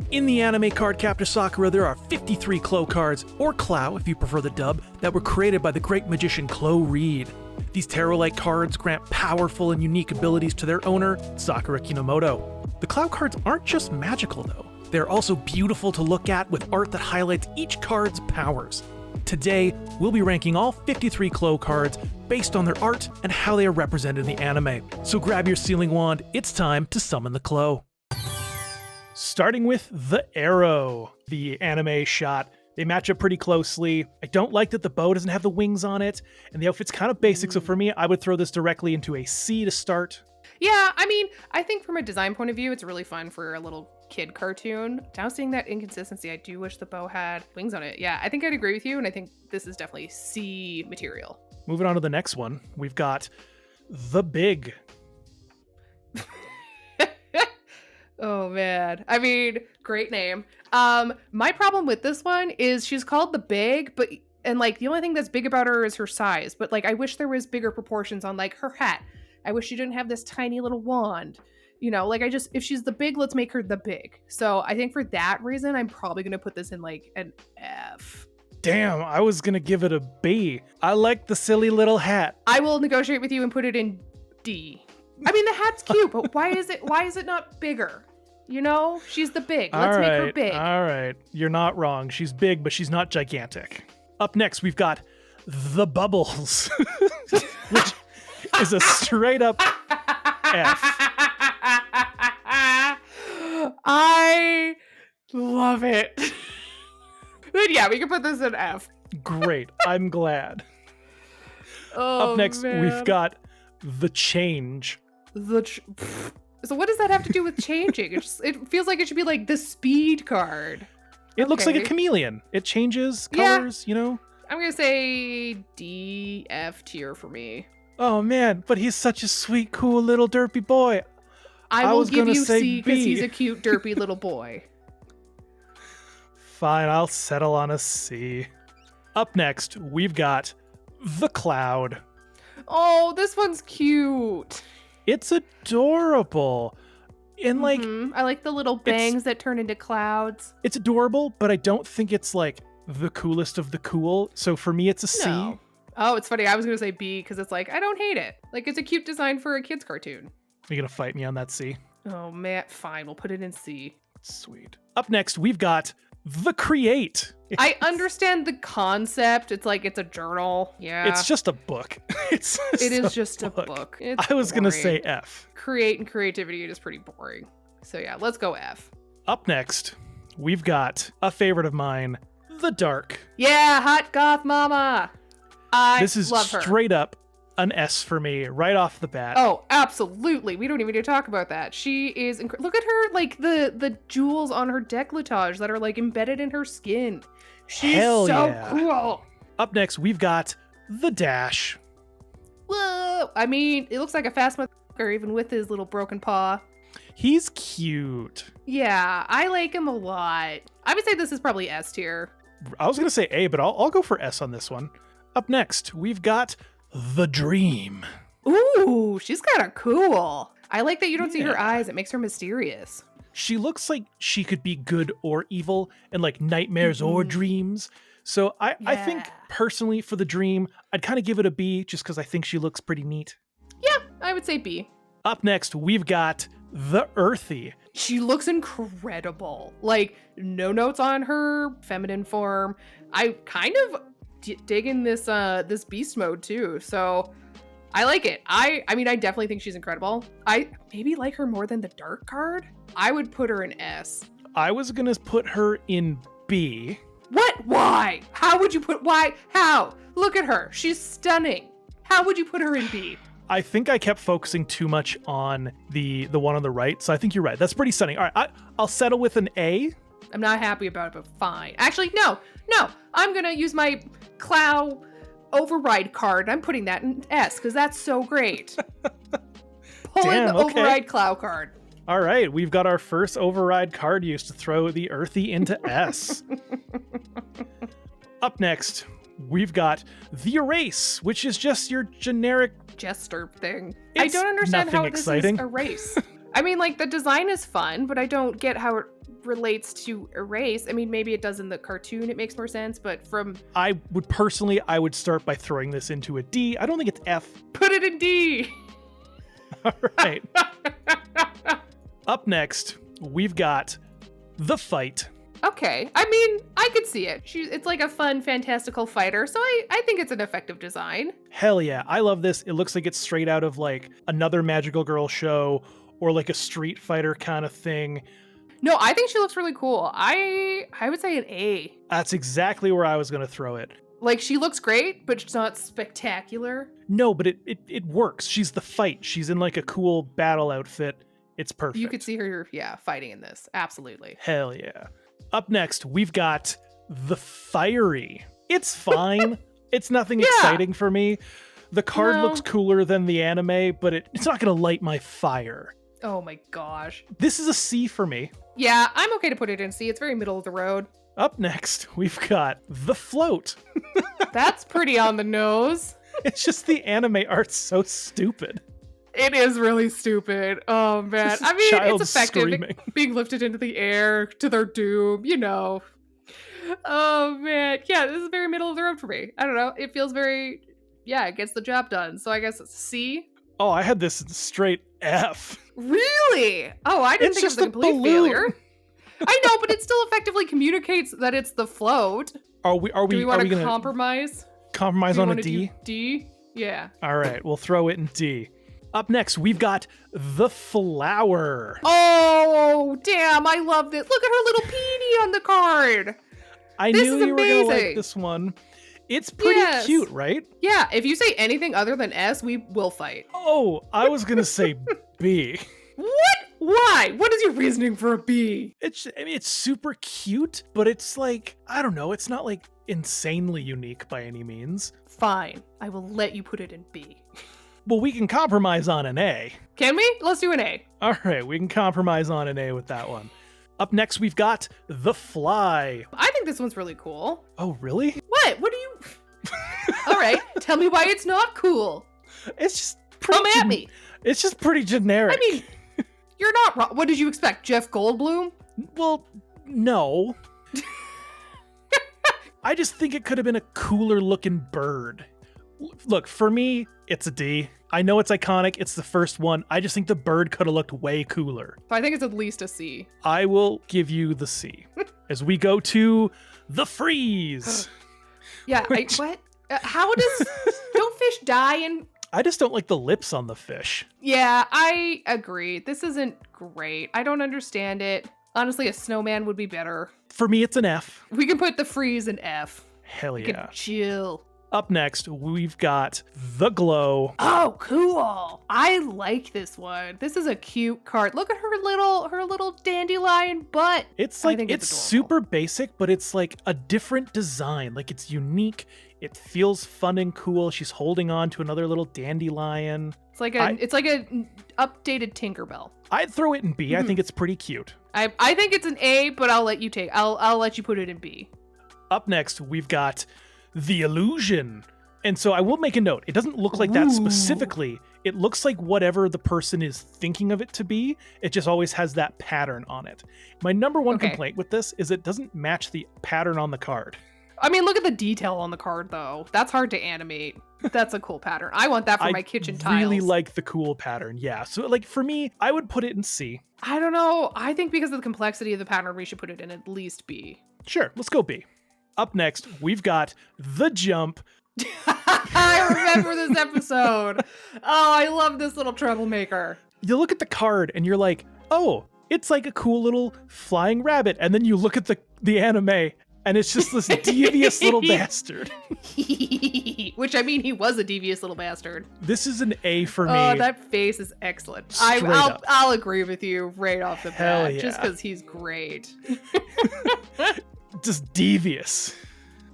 In the anime Cardcaptor Sakura, there are 53 Clow Cards, or Clow if you prefer the dub, that were created by the great magician Clow Reed. These tarot-like cards grant powerful and unique abilities to their owner, Sakura Kinomoto. The Clow Cards aren't just magical though, they're also beautiful to look at with art that highlights each card's powers. Today, we'll be ranking all 53 Clow Cards based on their art and how they are represented in the anime. So grab your sealing wand, it's time to summon the Clow. Starting with the arrow, the anime shot. They match up pretty closely. I don't like that the bow doesn't have the wings on it, and the outfit's kind of basic, so for me, I would throw this directly into a C to start. Yeah, I mean, I think from a design point of view, it's really fun for a little kid cartoon. Now seeing that inconsistency, I do wish the bow had wings on it. Yeah, I think I'd agree with you, and I think this is definitely C material. Moving on to the next one, we've got the Big. Oh man. I mean, great name. My problem with this one is she's called the Big, and like the only thing that's big about her is her size, but like I wish there was bigger proportions on like her hat. I wish she didn't have this tiny little wand. You know, like if she's the Big, let's make her the Big. So I think for that reason, I'm probably going to put this in like an F. Damn, I was going to give it a B. I like the silly little hat. I will negotiate with you and put it in D. I mean, the hat's cute, but why is it not bigger? You know, she's the Big. Let's make her big. All right. You're not wrong. She's big, but she's not gigantic. Up next, we've got the Bubbles, which is a straight up F. I love it. But yeah, we can put this in F. Great. I'm glad. Oh, up next, man. we've got the Change. So what does that have to do with changing? It feels like it should be like the speed card. It looks like a chameleon. It changes colors, you know? I'm going to say D, F tier for me. Oh man, but he's such a sweet, cool little derpy boy. I will give you C because he's a cute, derpy little boy. Fine, I'll settle on a C. Up next, we've got the Cloud. Oh, this one's cute. It's adorable. And like, I like the little bangs that turn into clouds. It's adorable, but I don't think it's like the coolest of the cool. So for me, it's a C. No. Oh, it's funny. I was going to say B because it's like, I don't hate it. Like, it's a cute design for a kid's cartoon. You're going to fight me on that C? Oh, man. Fine. We'll put it in C. Sweet. Up next, we've got the Create. I understand the concept. It's like it's a journal. Yeah. It's just a book. It is just a book. I was going to say F. Create and creativity is pretty boring. So yeah, let's go F. Up next, we've got a favorite of mine, the Dark. Yeah, hot goth mama. This is love her. Straight up an S for me right off the bat. Oh, absolutely. We don't even need to talk about that. She is look at her, like the jewels on her décolletage that are like embedded in her skin. She's so cool. Up next, we've got the Dash. Whoa. I mean, it looks like a fast motherfucker even with his little broken paw. He's cute. Yeah, I like him a lot. I would say this is probably S tier. I was going to say A, but I'll go for S on this one. Up next, we've got the Dream. Ooh, she's kind of cool. I like that you don't see her eyes. It makes her mysterious. She looks like she could be good or evil in like nightmares or dreams. So I think personally for the Dream, I'd kind of give it a B just because I think she looks pretty neat. Yeah, I would say B. Up next, we've got the Earthy. She looks incredible. Like, no notes on her feminine form. I kind of digging this this beast mode too, so I like it. I mean, I definitely think she's incredible. I maybe like her more than the Dark card. I would put her in S. I was gonna put her in B. What? Why? How would you put? Why? How? Look at her. She's stunning. How would you put her in B? I think I kept focusing too much on the one on the right, so I think you're right. That's pretty stunning. All right, I'll settle with an A. I'm not happy about it, but fine. Actually, no. I'm gonna use my Clow override card. I'm putting that in S because that's so great. Pulling the override Clow card. All right, we've got our first override card used to throw the Earthy into S. Up next, we've got the Erase, which is just your generic jester thing. I don't understand how this is Erase. I mean, like, the design is fun, but I don't get how it relates to erase. I mean, maybe it does in the cartoon, it makes more sense, but from... I would start by throwing this into a D. I don't think it's F. Put it in D! All right. Up next, we've got The Fight. Okay. I mean, I could see it. It's like a fun, fantastical fighter, so I think it's an effective design. Hell yeah. I love this. It looks like it's straight out of like another Magical Girl show or like a Street Fighter kind of thing. No, I think she looks really cool. I would say an A. That's exactly where I was going to throw it. Like, she looks great, but it's not spectacular. No, but it works. She's The Fight. She's in like a cool battle outfit. It's perfect. You could see her, fighting in this. Absolutely. Hell yeah. Up next, we've got The Fiery. It's fine. It's nothing exciting for me. The card looks cooler than the anime, but it's not going to light my fire. Oh my gosh. This is a C for me. Yeah, I'm okay to put it in C. It's very middle of the road. Up next, we've got The Float. That's pretty on the nose. It's just the anime art's so stupid. It is really stupid. Oh, man. I mean, child it's effective. screaming. Being lifted into the air to their doom, Oh, man. Yeah, this is very middle of the road for me. I don't know. It feels very, it gets the job done. So I guess it's C. Oh, I had this in straight F. Really? Oh, I didn't It's think it was just a a complete balloon. failure. I know, but it still effectively communicates that it's the float. Are we Do we want to gonna compromise? compromise Do we on a wanna D? do D? Yeah. All right, we'll throw it in D. Up next, we've got The Flower. Oh, damn, I love this. Look at her little peenie on the card. I This knew is you were gonna like amazing. this one. It's pretty cute, right? Yeah, if you say anything other than S, we will fight. Oh, I was gonna say B. What? Why? What is your reasoning for a B? It's super cute, but it's like, I don't know, it's not like insanely unique by any means. Fine, I will let you put it in B. Well, we can compromise on an A. Can we? Let's do an A. All right, we can compromise on an A with that one. Up next, we've got The Fly. I think this one's really cool. Oh, really? What? What do you... All right, tell me why it's not cool. It's just Come at me. It's just pretty generic. I mean, you're not wrong. What did you expect, Jeff Goldblum? Well, no. I just think it could have been a cooler looking bird. Look, for me, it's a D. I know it's iconic. It's the first one. I just think the bird could have looked way cooler. I think it's at least a C. I will give you the C. As we go to The Freeze. Yeah, what? How does... Don't fish die in... I just don't like the lips on the fish. Yeah, I agree. This isn't great. I don't understand it. Honestly, a snowman would be better. For me, it's an F. We can put the freeze in F. Hell We yeah. can chill. Up next, we've got The Glow. Oh, cool. I like this one. This is a cute card. Look at her little dandelion butt. It's I like, think it's adorable. super basic, but it's like a different design. Like, it's unique. It feels fun and cool. She's holding on to another little dandelion. It's like a updated Tinkerbell. I'd throw it in B. I think it's pretty cute. I think it's an A, but I'll let you put it in B. Up next, we've got The Illusion. And so I will make a note. It doesn't look like that Ooh. specifically. It looks like whatever the person is thinking of it to be. It just always has that pattern on it. My number one Okay. complaint with this is it doesn't match the pattern on the card. I mean, look at the detail on the card, though. That's hard to animate. That's a cool pattern. I want that for my kitchen tiles. I really like the cool pattern. Yeah. So like for me, I would put it in C. I don't know. I think because of the complexity of the pattern, we should put it in at least B. Sure. Let's go B. Up next, we've got The Jump. I remember this episode. Oh, I love this little troublemaker. You look at the card and you're like, oh, it's like a cool little flying rabbit. And then you look at the anime and it's just this devious little bastard. Which, I mean, he was a devious little bastard. This is an A for me. Oh, that face is excellent. Straight up. I'll agree with you right off the Hell bat, yeah. just because he's great. Just devious.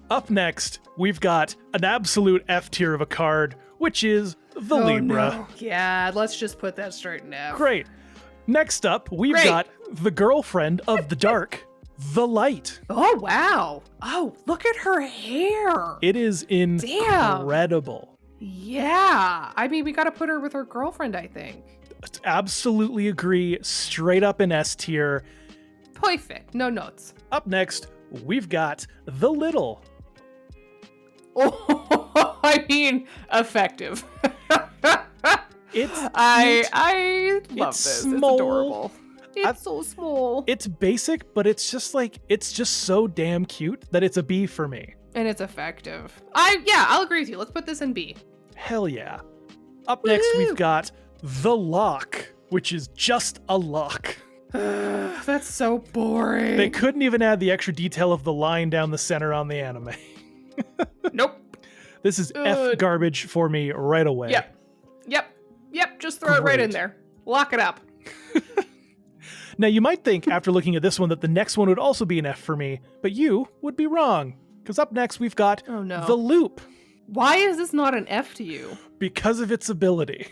Up next, we've got an absolute F tier of a card, which is the Oh, Libra. no. Yeah, let's just put that straight in F. Great. Next up, we've Great. got the girlfriend of the dark, the Light. Oh, wow. Oh, look at her hair. It is incredible. Yeah. I mean, we got to put her with her girlfriend, I think. Absolutely agree. Straight up in S tier. Perfect. No notes. Up next, we've got the Little. Oh, I mean, effective. It's I love it's this. Small. It's adorable. It's so small. It's basic, but it's just so damn cute that it's a B for me. And it's effective. I'll agree with you. Let's put this in B. Hell yeah. Up next, we've got the Lock, which is just a lock. That's so boring. They couldn't even add the extra detail of the line down the center on the anime. Nope. This is F garbage for me right away. Yep. Just throw it right in there. Lock it up. Now, you might think, after looking at this one, that the next one would also be an F for me, but you would be wrong. Because up next, we've got the Loop. Why is this not an F to you? Because of its ability,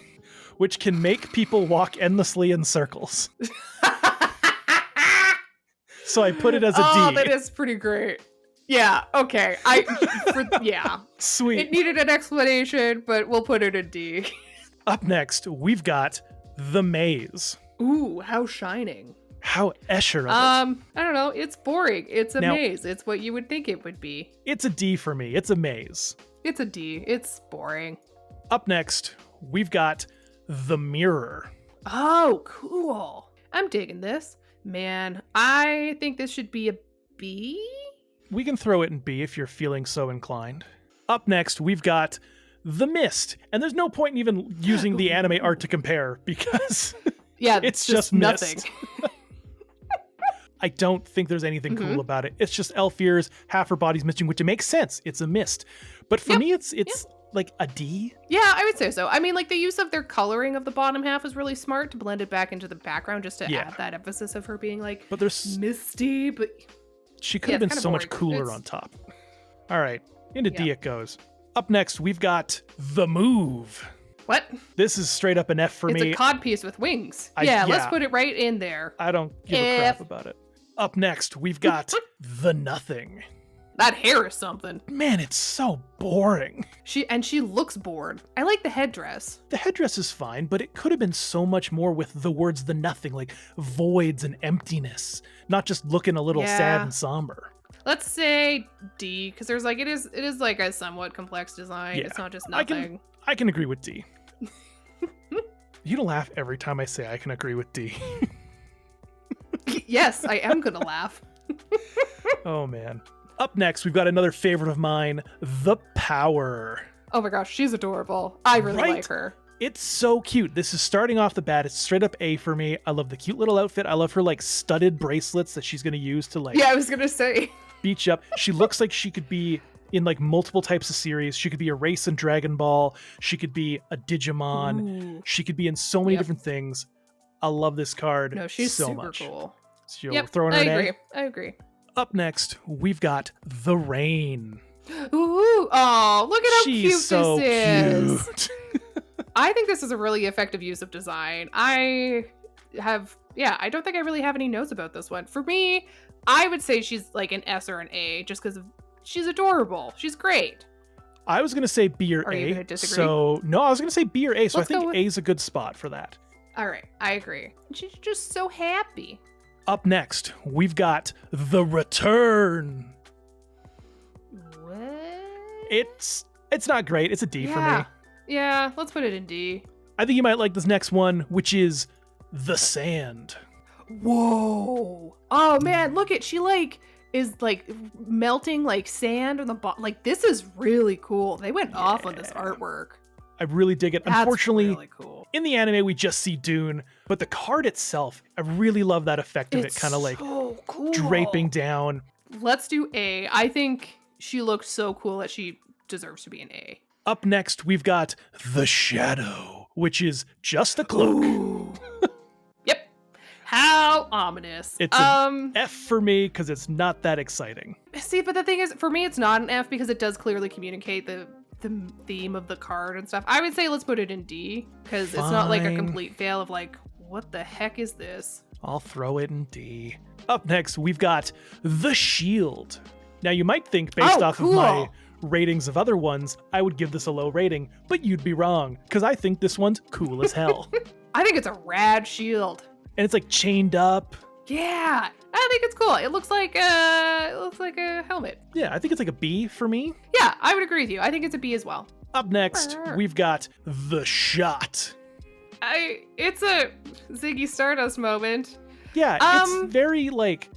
which can make people walk endlessly in circles. So I put it as a D. Oh, that is pretty great. Yeah, okay. Sweet. It needed an explanation, but we'll put it in D. Up next, we've got the Maze. Ooh, how shining. How Escher of it. I don't know. It's boring. It's a maze. It's what you would think it would be. It's a D for me. It's a maze. It's a D. It's boring. Up next, we've got the Mirror. Oh, cool. I'm digging this. Man, I think this should be a B. We can throw it in B if you're feeling so inclined. Up next, we've got the Mist. And there's no point in even using the anime art to compare because it's just nothing. Mist. I don't think there's anything cool about it. It's just elf ears, half her body's misting, which it makes sense. It's a mist. But for me, it's like a D. Yeah, I would say so. I mean, like the use of their coloring of the bottom half is really smart to blend it back into the background just to add that emphasis of her being like misty, but she could have been so much cooler on top. All right, into D it goes. Up next, we've got the Move. What? This is straight up an F for me. It's a cod piece with wings. Let's put it right in there. I don't give a crap about it. Up next, we've got the Nothing. That hair is something. Man, it's so boring. She looks bored. I like the headdress. The headdress is fine, but it could have been so much more with the words the nothing, like voids and emptiness, not just looking a little sad and somber. Let's say D, because there's like it is like a somewhat complex design. Yeah. It's not just nothing. I can agree with D. You don't laugh every time I say I can agree with D. Yes, I am gonna laugh. Oh man. Up next, we've got another favorite of mine, the Power. Oh my gosh, she's adorable. I really like her. It's so cute. This is starting off the bat. It's straight up A for me. I love the cute little outfit. I love her like studded bracelets that she's gonna use to like. Yeah, I was gonna say. Beach up. She looks like she could be in like multiple types of series. She could be a race in Dragon Ball. She could be a Digimon. Ooh. She could be in so many different things. I love this card. No, she's so super much. Cool. So you're throwing her an A? I agree. Up next, we've got the Rain. Ooh! Oh, look at how cute so this is. Cute. I think this is a really effective use of design. I don't think I really have any notes about this one. For me, I would say she's like an S or an A just because she's adorable. She's great. I was going to say B or A. Are you going to disagree? So, no, I was going to say B or A. So I think A is a good spot for that. All right. I agree. She's just so happy. Up next, we've got the Return. What? It's not great. It's a D for me. Yeah, let's put it in D. I think you might like this next one, which is the Sand. Whoa. Oh man, look at she is melting like sand on the bottom. Like this is really cool. They went off on this artwork. I really dig it. That's Unfortunately, really cool. In the anime we just see Dune, but the card itself, I really love that effect of it kind of like so cool. Draping down. Let's do A. I think she looks so cool that she deserves to be an A. Up next, we've got the Shadow, which is just a cloak. Yep. How ominous. It's an F for me because it's not that exciting. See, but the thing is, for me, it's not an F because it does clearly communicate the theme of the card and stuff. I would say let's put it in D because it's not like a complete fail of like, what the heck is this? I'll throw it in D. Up next, we've got the Shield. Now, you might think based off of my ratings of other ones, I would give this a low rating, but you'd be wrong because I think this one's cool as hell. I think it's a rad shield. And it's like chained up. Yeah, I think it's cool. It looks like a helmet. Yeah, I think it's like a B for me. Yeah, I would agree with you. I think it's a B as well. Up next, we've got The Shot. It's a Ziggy Stardust moment. Yeah, it's very like,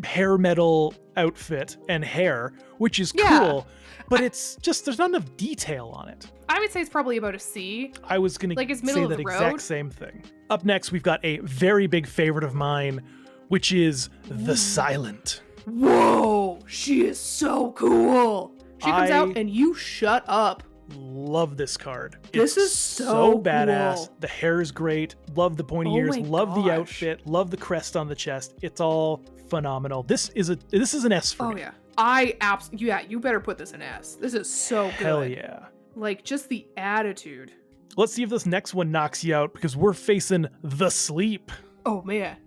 hair metal outfit and hair, which is cool, but it's just, there's not enough detail on it. I would say it's probably about a C. I was going to say that exact same thing. Up next, we've got a very big favorite of mine, which is The Silent. Whoa, she is so cool. She comes out and you shut up. Love this card. This is so badass. cool. The hair is great. Love the pointy ears. Love the outfit. Love the crest on the chest. It's all phenomenal. This is an S for me. Yeah. You better put this in S. This is so good. Hell yeah. Like just the attitude. Let's see if this next one knocks you out, because we're facing The Sleep. Oh man.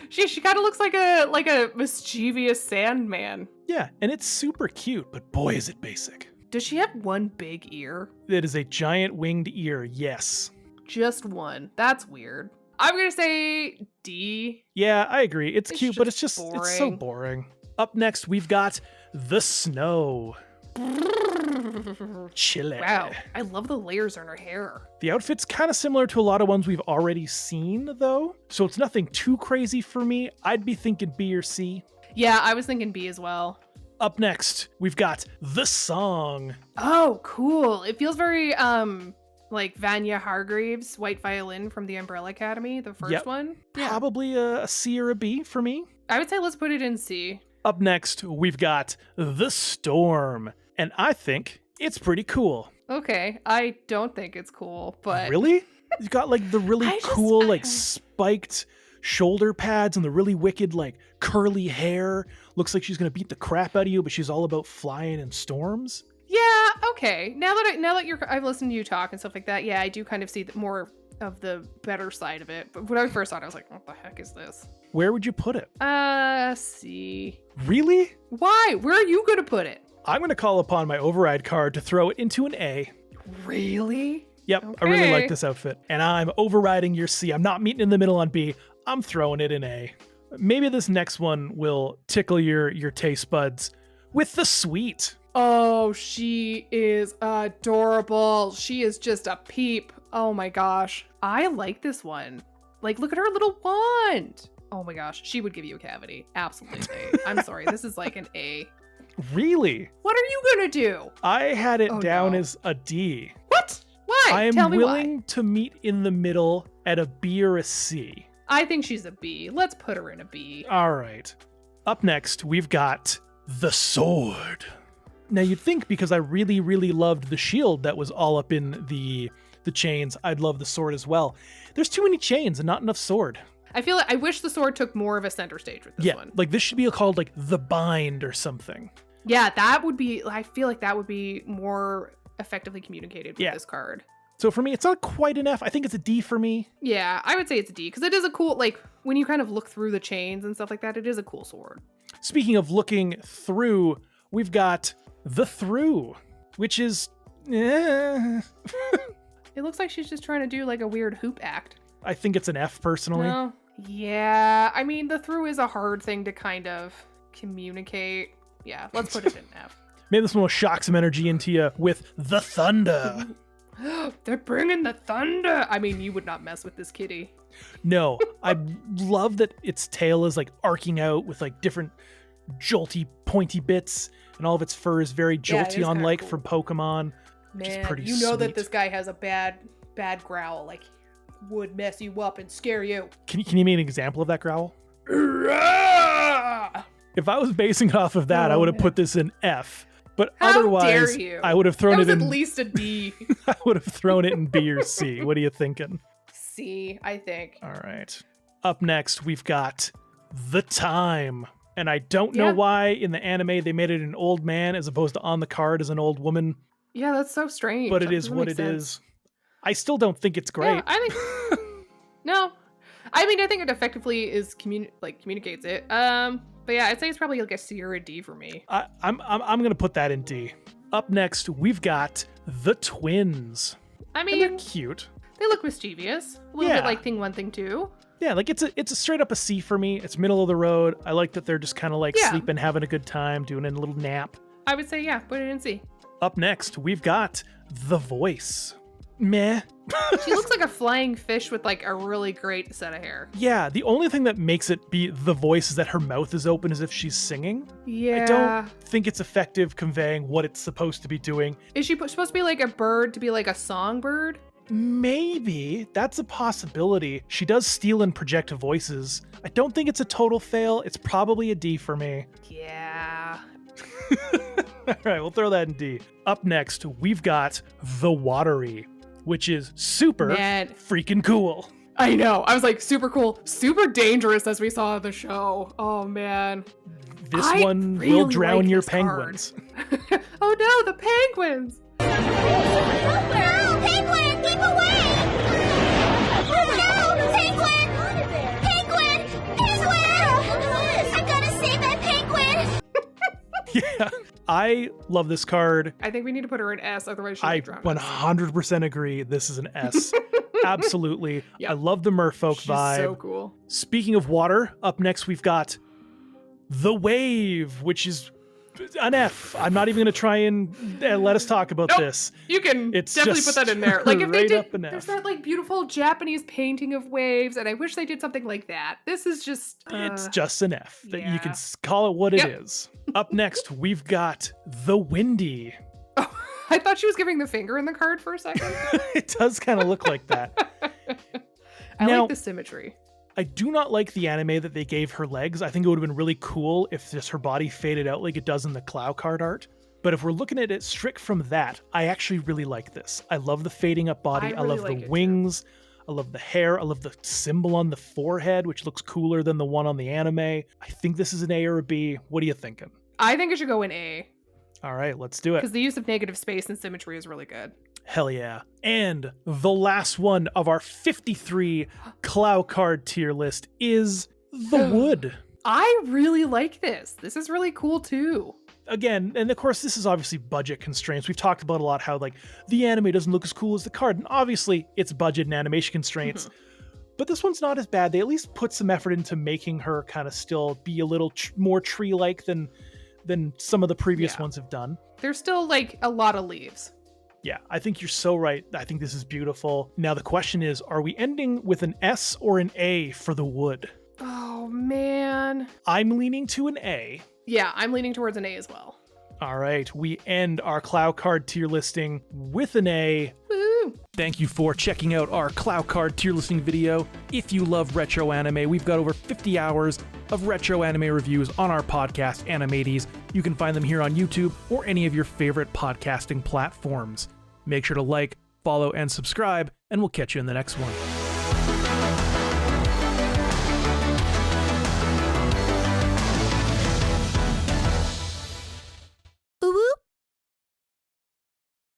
She kind of looks like a mischievous Sandman. Yeah, and it's super cute, but boy is it basic. Does she have one big ear? It is a giant winged ear, yes. Just one. That's weird. I'm gonna say D. Yeah, I agree. It's cute, but it's so boring. Up next, we've got The Snow. Chile. Wow, I love the layers on her hair. The outfit's kind of similar to a lot of ones we've already seen, though, so it's nothing too crazy for me. I'd be thinking B or C. Yeah, I was thinking B as well. Up next, we've got The Song. Oh, cool. It feels very like Vanya Hargreaves' White Violin from the Umbrella Academy, the first one. Yeah. Probably a C or a B for me. I would say let's put it in C. Up next, we've got The Storm, and I think it's pretty cool. Okay, I don't think it's cool, but... Really? You got like the really cool like spiked shoulder pads and the really wicked like curly hair. Looks like she's gonna beat the crap out of you, but she's all about flying in storms. Yeah, okay. Now that I've listened to you talk and stuff like that, yeah, I do kind of see more of the better side of it. But when I first saw it, I was like, what the heck is this? Where would you put it? C. Really? Why? Where are you gonna put it? I'm gonna call upon my override card to throw it into an A. Really? Yep, okay. I really like this outfit, and I'm overriding your C. I'm not meeting in the middle on B. I'm throwing it in A. Maybe this next one will tickle your taste buds with The Sweet. Oh, she is adorable. She is just a peep. Oh my gosh. I like this one. Like, look at her little wand. Oh my gosh. She would give you a cavity. Absolutely. I'm sorry. This is like an A. Really? What are you gonna do? I had it down as a D. What? Why? I am willing to meet in the middle at a B or a C. I think she's a B. Let's put her in a B. All right. Up next, we've got The Sword. Now, you'd think because I really, really loved the shield that was all up in the chains, I'd love the sword as well. There's too many chains and not enough sword. I wish the sword took more of a center stage with this one. Like this should be called like The Bind or something. Yeah, I feel like that would be more effectively communicated with this card. So for me, it's not quite an F. I think it's a D for me. Yeah, I would say it's a D because it is a cool, like when you kind of look through the chains and stuff like that, it is a cool sword. Speaking of looking through, we've got The Through, which is... It looks like she's just trying to do like a weird hoop act. I think it's an F personally. No. Yeah, I mean, the through is a hard thing to kind of communicate. Yeah, let's put it in F. Maybe this one will shock some energy into you with The Thunder. They're bringing the thunder. I mean, you would not mess with this kitty. No, I love that its tail is like arcing out with like different jolty, pointy bits, and all of its fur is very Jolteon-like from Pokemon. Which is pretty you know sweet. that this guy has a bad growl, like would mess you up and scare you. Can you make an example of that growl? If I was basing it off of that, I would have put this in F. But otherwise, I would have thrown it in... at least a D. I would have thrown it in B or C. What are you thinking? C, I think. All right. Up next, we've got The Time. And I don't know why in the anime they made it an old man as opposed to on the card as an old woman. Yeah, that's so strange. But it is what it is. I still don't think it's great. Yeah, I think... No. I mean, I think it effectively is communicates it. But yeah, I'd say it's probably like a C or a D for me. I'm gonna put that in D. Up next, we've got The Twins. I mean, and they're cute. They look mischievous. A little bit like Thing 1, Thing 2. Yeah, like it's a straight up a C for me. It's middle of the road. I like that they're just kind of like sleeping, having a good time, doing a little nap. I would say, yeah, put it in C. Up next, we've got The Voice. Meh. She looks like a flying fish with like a really great set of hair. Yeah, the only thing that makes it be The Voice is that her mouth is open as if she's singing. Yeah. I don't think it's effective conveying what it's supposed to be doing. Is she supposed to be like a bird, to be like a songbird? Maybe. That's a possibility. She does steal and project voices. I don't think it's a total fail. It's probably a D for me. Yeah. All right, we'll throw that in D. Up next, we've got The Watery, which is super freaking cool. I know. I was like, super cool, super dangerous, as we saw in the show. Oh, man. This one really will drown your penguins. Oh, no, the penguins. Oh, no, penguin, keep away! Oh, no, penguin! Penguin! Penguin! I'm gonna save that penguin! Yeah, I love this card. I think we need to put her in S, otherwise she'll I drown. 100% agree. This is an S. Absolutely. Yep. I love the merfolk vibe. So cool. Speaking of water, up next we've got The Wave, which is an F. I'm not even going to try and let us talk about this. You can definitely put that in there. Like if they did, there's that like beautiful Japanese painting of waves, and I wish they did something like that. This is just it's just an F. That you can call it what it is. Up next, we've got The Windy. Oh, I thought she was giving the finger in the card for a second. It does kind of look like that. I like the symmetry. I do not like the anime that they gave her legs. I think it would have been really cool if just her body faded out like it does in the Clow Card art. But if we're looking at it strict from that, I actually really like this. I love the fading up body. I love the wings. I love the hair. I love the symbol on the forehead, which looks cooler than the one on the anime. I think this is an A or a B. What are you thinking? I think it should go in A. All right, let's do it. Because the use of negative space and symmetry is really good. Hell yeah. And the last one of our 53 Clow Card tier list is The Wood. I really like this. This is really cool too. Again, and of course, this is obviously budget constraints. We've talked about a lot how like the anime doesn't look as cool as the card. And obviously, it's budget and animation constraints. But this one's not as bad. They at least put some effort into making her kind of still be a little more tree-like than some of the previous ones have done. There's still like a lot of leaves. Yeah, I think you're so right. I think this is beautiful. Now the question is, are we ending with an S or an A for The Wood? Oh, man. I'm leaning to an A. Yeah, I'm leaning towards an A as well. All right, we end our Clow Card tier listing with an A. Woo! Thank you for checking out our Clow Card tier listing video. If you love retro anime, we've got over 50 hours of retro anime reviews on our podcast, Animates. You can find them here on YouTube or any of your favorite podcasting platforms. Make sure to like, follow, and subscribe, and we'll catch you in the next one.